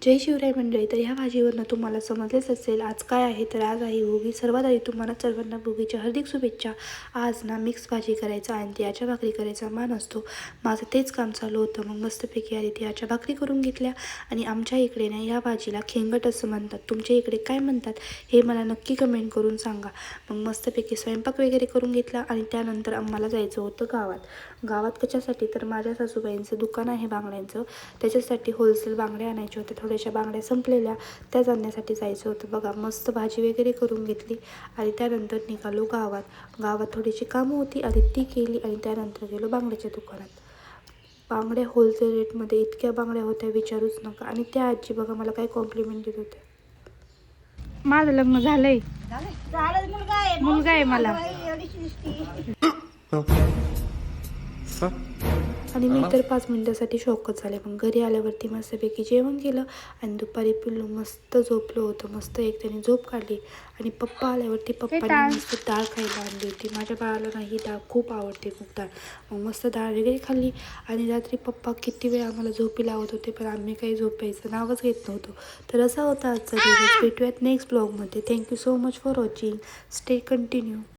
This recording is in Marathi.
जय शिवराय मंडळी. तर ह्या भाजीवरनं तुम्हाला समजलेच असेल आज काय आहे. तर आज आहे भोगी. सर्वात आधी तुम्हाला सर्वांना भोगीच्या हार्दिक शुभेच्छा. आज ना मिक्स भाजी करायचा आणि त्याच्या भाकरी करायचा मान असतो. माझं तेच काम चालू होतं. मग मस्तपैकी आधी त्याच्या भाकरी करून घेतल्या. आणि आमच्या इकडे ना ह्या भाजीला खेंगट असं म्हणतात. तुमच्या इकडे काय म्हणतात हे मला नक्की कमेंट करून सांगा. मग मस्तपैकी स्वयंपाक वगैरे करून घेतला आणि त्यानंतर आम्हाला जायचं होतं गावात कशासाठी. तर माझ्या सासूबाईंचं दुकान आहे बांगड्यांचं, त्याच्यासाठी होलसेल बांगड्या आणायच्या होत्या. थोड्याशा बांगड्या संपलेल्या, त्या जाण्यासाठी जायचं होतं. बघा मस्त भाजी वगैरे करून घेतली आणि त्यानंतर निघालो गावात थोडीशी कामं होती आणि ती केली आणि त्यानंतर गेलो बांगड्याच्या दुकानात. बांगड्या होलसेल रेटमध्ये इतक्या बांगड्या होत्या विचारूच नका. आणि त्या आजी बघा मला काय कॉम्प्लिमेंट देत होत्या. माझं लग्न झालंय, मुलगा आहे मला. आणि मी तर 5 मिनिटासाठी शॉकच झाले. मग घरी आल्यावरती मस्तपैकी जेवण केलं आणि दुपारी पिल्लू मस्त झोपलो होतं. मस्त एक त्याने झोप काढली आणि पप्पा आल्यावरती पप्पांनी मस्त डाळ खायला आणली होती. माझ्या बाळाला ना ही डाळ खूप आवडते, खूप डाळ. मग मस्त डाळ वगैरे खाल्ली आणि रात्री पप्पा किती वेळ आम्हाला झोपी लावत होते, पण आम्ही काही झोपायचं नावच घेत नव्हतो. तर असा होता आजचा दिवस. भेटूयात नेक्स्ट ब्लॉगमध्ये. Thank you so much for watching. Stay continue.